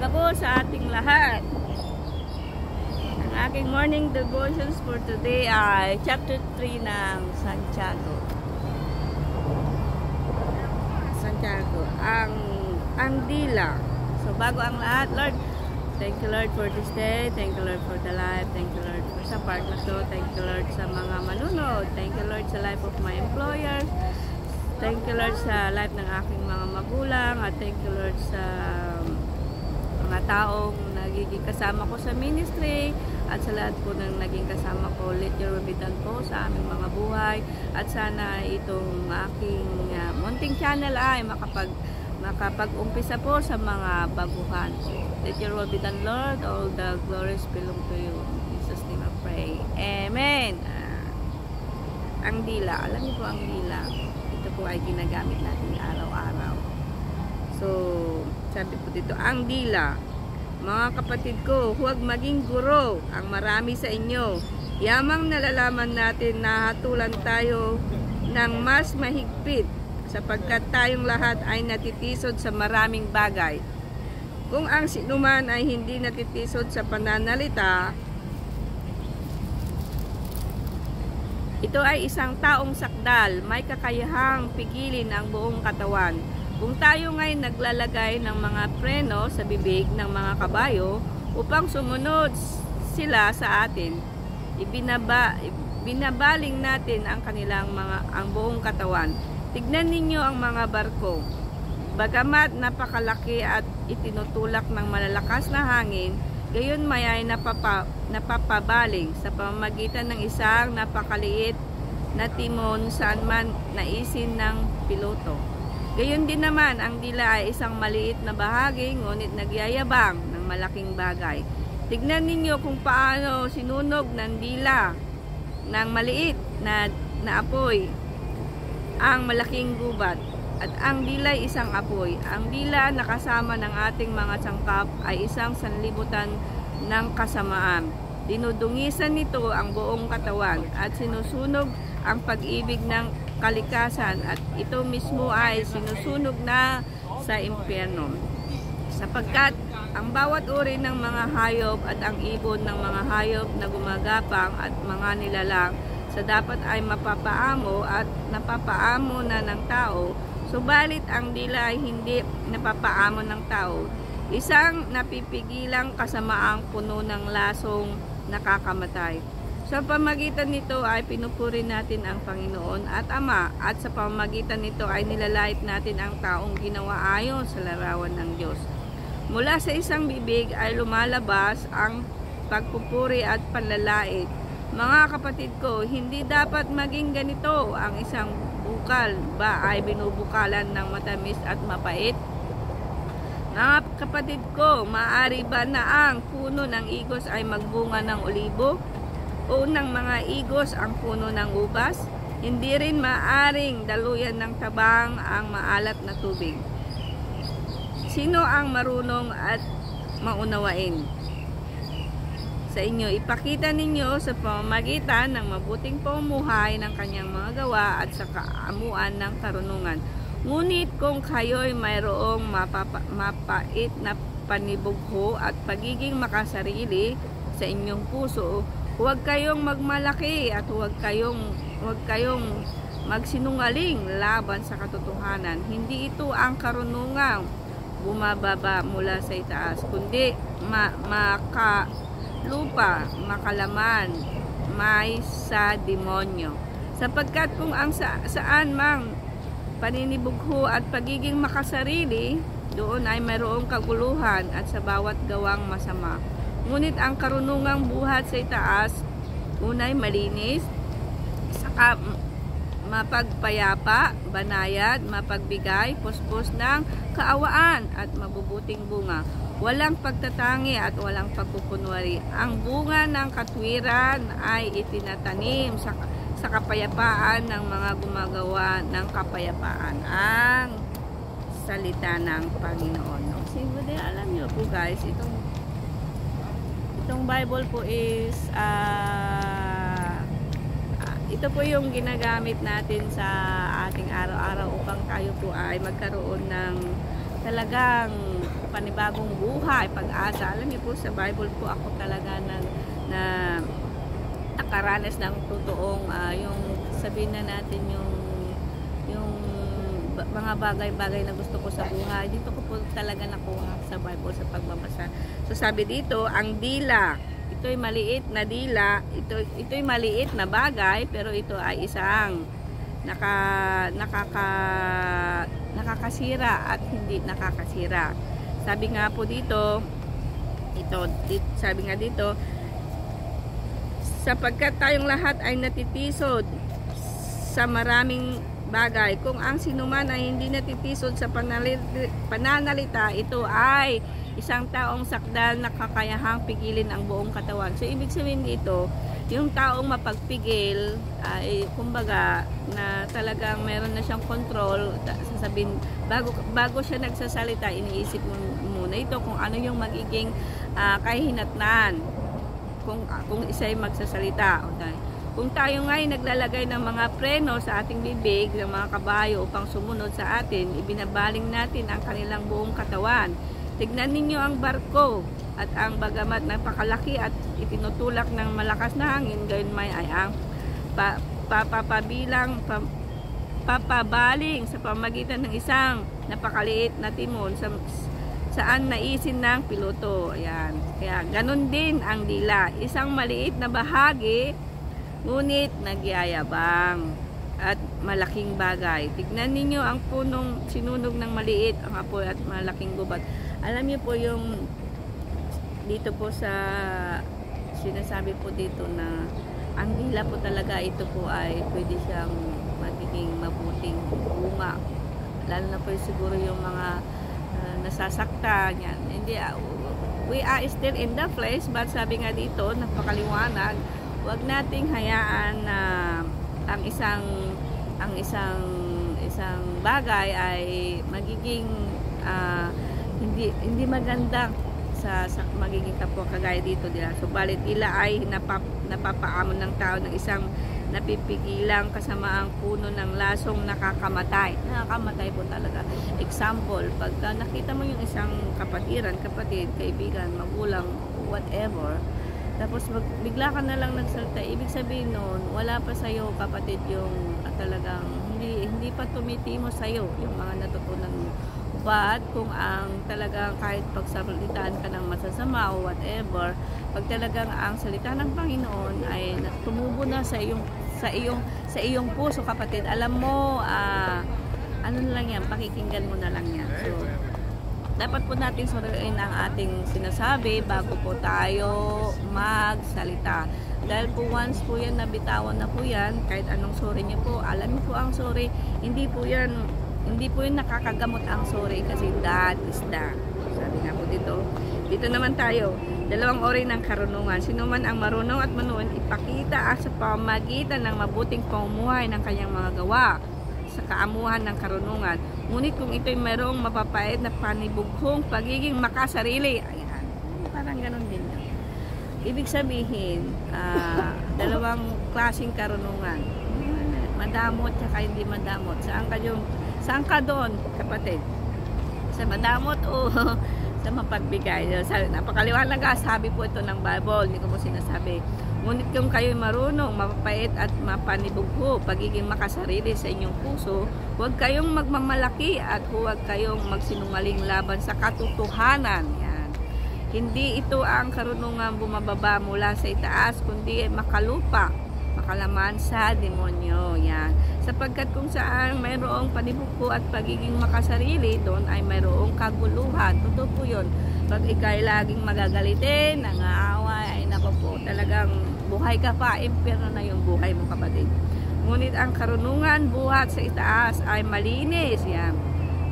umaga po sa ating lahat. Ang aking morning devotions for today ay chapter 3 ng Santiago. Ang dila. So bago ang lahat, Lord, thank you Lord for this day. Thank you Lord for the life. Thank you Lord for sa part na to. Thank you Lord sa mga manunod. Thank you Lord sa life of my employers. Thank you Lord sa life ng aking mga magulang. At thank you Lord sa mga taong nagiging kasama ko sa ministry. At sa lahat po ng naging kasama ko, let your will be done po sa aming mga buhay. At sana itong aking munting channel ay makapag-umpisa po sa mga baguhan. Let your will be done, Lord. All the glories belong to you. In Jesus' name I pray. Amen. Ang dila. Alam niyo po ang dila. Ito po ay ginagamit natin araw-araw. So, sabi po dito, ang dila. Mga kapatid ko, huwag maging guro ang marami sa inyo. Yamang nalalaman natin na hatulan tayo ng mas mahigpit sapagkat tayong lahat ay natitisod sa maraming bagay. Kung ang sinuman ay hindi natitisod sa pananalita, ito ay isang taong sakdal, may kakayahang pigilin ang buong katawan. Kung tayo ngayon naglalagay ng mga preno sa bibig ng mga kabayo upang sumunod sila sa atin, binabaling natin ang ang buong katawan. Tignan ninyo ang mga barko. Bagamat napakalaki at itinutulak ng malalakas na hangin, gayon may ay napapabaling sa pamamagitan ng isang napakaliit na timon saan man naisin ng piloto. Gayon din naman, ang dila ay isang maliit na bahagi, ngunit nagyayabang ng malaking bagay. Tignan ninyo kung paano sinunog ng dila ng maliit na apoy ang malaking gubat. At ang dila ay isang apoy. Ang dila na kasama ng ating mga sangkap ay isang sanlibutan ng kasamaan. Dinudungisan nito ang buong katawan at sinusunog ang pag-ibig ng kalikasan at ito mismo ay sinusunog na sa impyerno. Sapagkat ang bawat uri ng mga hayop at ang ibon ng mga hayop na gumagapang at mga nilalang sa dapat ay mapapaamo at napapaamo na ng tao, subalit ang dila ay hindi napapaamo ng tao. Isang napipigilang kasamaang puno ng lasong nakakamatay. Sa pamamagitan nito ay pinupuri natin ang Panginoon at Ama, at sa pamamagitan nito ay nilalait natin ang taong ginawa ayon sa larawan ng Diyos. Mula sa isang bibig ay lumalabas ang pagpupuri at panlalait. Mga kapatid ko, hindi dapat maging ganito. Ang isang bukal ba ay binubukalan ng matamis at mapait? Mga kapatid ko, maaari ba na ang puno ng igos ay magbunga ng olibo? O ng mga igos ang puno ng ubas? Hindi rin maaring daluyan ng tabang ang maalat na tubig. Sino ang marunong at maunawain sa inyo? Ipakita ninyo sa pamamagitan ng mabuting pamumuhay ng kanyang mga gawa at sa kaamuan ng karunungan. Ngunit kung kayo'y mayroong mapait na panibugho at pagiging makasarili sa inyong puso, huwag kayong magmalaki at huwag kayong magsinungaling laban sa katotohanan. Hindi ito ang karunungang bumababa mula sa itaas, kundi makalupa, makalaman, may sa demonyo. Sapagkat kung ang saan mang paninibugho at pagiging makasarili, doon ay mayroong kaguluhan at sa bawat gawang masama. Ngunit ang karunungang buhat sa itaas, unay malinis, saka mapagpayapa, banayad, mapagbigay, puspos ng kaawaan at mabubuting bunga. Walang pagtatangi at walang pagkukunwari. Ang bunga ng katwiran ay itinatanim sa kapayapaan ng mga gumagawa ng kapayapaan. Ang salita ng Panginoon. Siyempre, alam niyo po guys, itong Bible po is ito po yung ginagamit natin sa ating araw-araw upang tayo po ay magkaroon ng talagang panibagong buhay, pag-asa. Alam niyo po, sa Bible po ako talaga na nakaranas ng totoong yung sabihin na natin yung mga bagay-bagay na gusto ko sa buhay. Dito ko po talaga nakuha sa Bible sa pagbabasa. So sabi dito, ang dila, ito'y maliit na dila, ito'y maliit na bagay, pero ito ay isang nakakasira at hindi nakakasira. Sabi nga po dito, sabi nga dito, sapagkat tayong lahat ay natitisod sa maraming bagay. Kung ang sinuman ay hindi natitisod sa pananalita, ito ay isang taong sakdal na kakayahang pigilin ang buong katawan. So, ibig sabihin dito, yung taong mapagpigil, ay kumbaga, na talagang meron na siyang control, sasabihin, bago siya nagsasalita, iniisip muna ito kung ano yung magiging kahinatnan kung isa'y magsasalita. Okay. Kung tayo nga'y naglalagay ng mga preno sa ating bibig, ng mga kabayo upang sumunod sa atin, ibinabaling natin ang kanilang buong katawan. Tignan ninyo ang barko at ang bagamat napakalaki at itinutulak ng malakas na hangin, gayon may ay ang papabaling sa pamagitan ng isang napakaliit na timon saan naisin ng piloto. Ayan. Kaya ganun din ang dila. Isang maliit na bahagi, ngunit nagyayabang at malaking bagay. Tignan ninyo ang punong sinunog ng maliit, ang apoy at malaking gubat. Alam niyo po yung dito po sa sinasabi po dito na ang dila po talaga, ito po ay pwede siyang magiging mabuting bunga. Lalo na po siguro yung mga nasasaktan yan. Hindi, we are still in the flesh, but sabi nga dito, napakaliwanag, huwag nating hayaan na ang isang bagay ay magiging hindi maganda sa magiging kapwa, kagaya dito nila. Subalit ila ay napapaamon ng tao ng isang napipigilang kasamaang puno ng lasong nakakamatay. Nakakamatay po talaga. Example, pag nakita mo yung isang kapatid, kaibigan, magulang, whatever, tapos bigla ka na lang nagsalita, ibig sabihin nun, wala pa sa'yo, kapatid, yung talagang hindi pa tumitimo sa'yo yung mga natutunan mo. But kung ang talagang kahit pagsalitaan ka ng masasama o whatever, pag talagang ang salita ng Panginoon ay tumubo na sa iyong puso, kapatid, alam mo, ano na lang yan, pakikinggan mo na lang yan. So, dapat po natin suriin ang ating sinasabi bago po tayo magsalita. Dahil po once po yan, nabitawan na po yan, kahit anong sorry niyo po, alam niyo po ang sorry, hindi po yun nakakagamot ang sorry, kasi that is that. Sabi nga po dito naman tayo, 2 uri ng karunungan. Sino man ang marunong at manuon, ipakita sa pamagitan ng mabuting pamumuhay ng kanyang mga gawa sa kaamuhan ng karunungan. Ngunit kung ito'y mayroong mapapait na panibughong pagiging makasarili, ayan, parang ganun din. Ibig sabihin, 2 klaseng karunungan. Madamot at hindi madamot. Saan ka doon, kapatid? Sa madamot o sa mapagbigay? Napakaliwanag nga, sabi po ito ng Bible, hindi ko po sinasabi. Ngunit kung kayo'y marunong, mapapait at mapanibugho, pagiging makasarili sa inyong puso, huwag kayong magmamalaki at huwag kayong magsinungaling laban sa katotohanan. Yan. Hindi ito ang karunungan bumababa mula sa itaas, kundi makalupa, makalaman sa demonyo. Yan. Sapagkat kung saan mayroong panibugho at pagiging makasarili, doon ay mayroong kaguluhan. Totoo po yun. Pag ikay laging magagalitin, nangaaway, ay nako po, talagang buhay ka pa, impyerno na yung buhay mo, kapatid. Ngunit ang karunungan buhat sa itaas ay malinis, yan,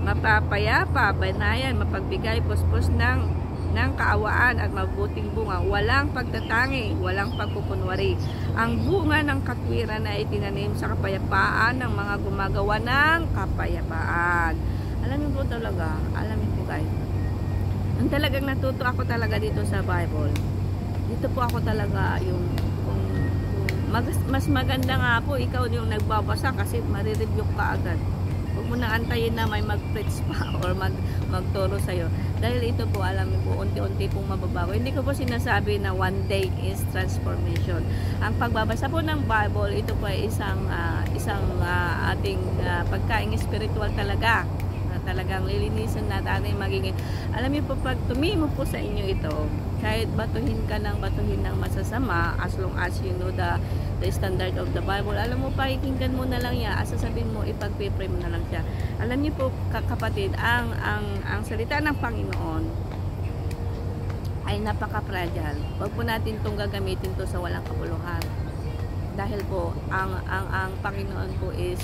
mapapayapa, banayan, mapagbigay, puspos ng kaawaan at mabuting bunga, walang pagtatangi, walang pagkukunwari. Ang bunga ng katwiran ay itinanim sa kapayapaan ng mga gumagawa ng kapayapaan. Alam niyo po talaga, alam niyo po guys, ang talagang natuto ako talaga dito sa Bible, dito po ako talaga yung mas maganda nga po ikaw yung nagbabasa, kasi marirebuke ka agad. Huwag mo na nang antayin na may mag-preach pa or magturo sa'yo. Dahil ito po, alam niyo po, unti-unti pong mababago. Hindi ko po sinasabi na one day is transformation. Ang pagbabasa po ng Bible, ito po ay isang ating pagkaing spiritual talaga. Talagang lilinisan natin magiging. Alam niyo po, pag tumimo po sa inyo ito, kahit batuhin ka ng masasama, as long as you know the standard of the Bible, alam mo, pakikinggan mo na lang yan, sasabihin mo, ipag-pray mo na lang siya. Alam niyo po, kapatid, ang salita ng Panginoon ay napaka-fragile. Huwag po natin itong gagamitin to sa walang kabuluhan. Dahil po, ang Panginoon po is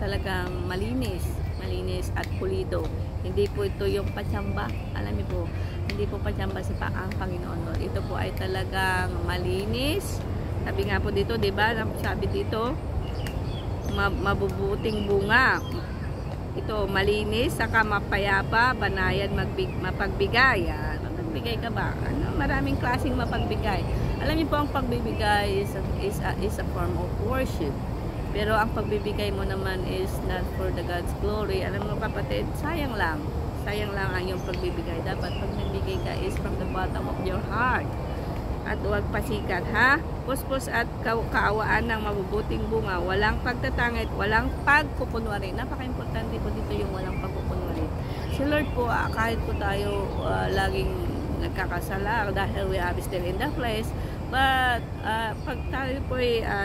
talagang malinis at pulido. Hindi po ito yung patsamba. Alam niyo po, hindi po patsamba ang Panginoon Lord. Ito po ay talagang malinis. Sabi nga po dito, 'di ba? Sabi dito, mabubuting bunga. Ito malinis, saka mapayapa, banayan, mapagbigay. Mapagbigay ka ba? Maraming klaseng mapagbigay. Alam niyo po, ang pagbibigay is a form of worship. Pero ang pagbibigay mo naman is not for the God's glory. Alam mo kapatid, sayang lang ang iyong pagbibigay. Dapat pag nagbigay ka is from the bottom of your heart. At huwag pasikat, ha? Puspos at kaawaan ng mabubuting bunga. Walang pagtatangit, walang pagpupunwari. Napaka-importante po dito yung walang pagpupunwari. Si Lord po, kahit po tayo laging nagkakasala dahil we are still in the flesh, but pag tayo po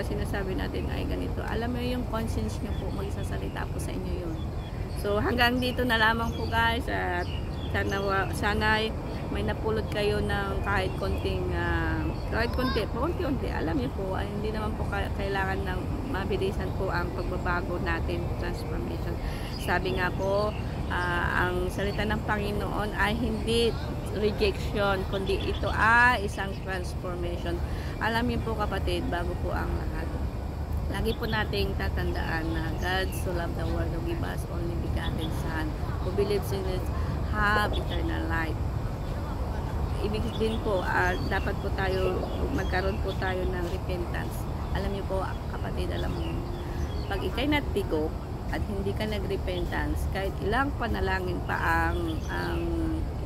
sinasabi natin ay ganito, alam mo yung conscience nyo po, magsasalita po sa inyo yun. So hanggang dito na lamang po guys, at sana'y may napulot kayo ng kahit konti, paunti-unti. Alam niyo po, hindi naman po kailangan ng mabilisan po ang pagbabago natin, transformation. Sabi nga po, ang salita ng Panginoon ay hindi rejection, kundi ito ay isang transformation. Alam niyo po kapatid, bago po ang lahat, lagi po nating tatandaan na God so loved the world to give us only begotten Son, who believes in it have eternal life. Ibig din po, dapat po tayo, magkaroon po tayo ng repentance. Alam niyo po kapatid, alam mo, pag ikay natigo at hindi ka nagrepentance, kahit ilang panalangin pa ang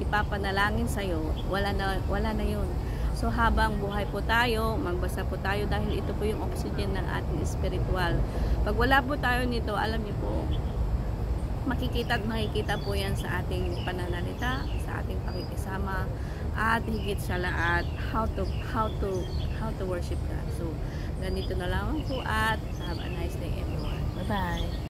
ipapanalangin sa'yo, wala na yun. So habang buhay po tayo, magbasa po tayo dahil ito po yung oxygen ng ating spiritual. Pag wala po tayo nito, alam niyo po, makikita po yan sa ating pananalita, sa ating pakikisama, at higit sa lahat, how to worship God. So ganito na lang po, at have a nice day everyone. Bye bye.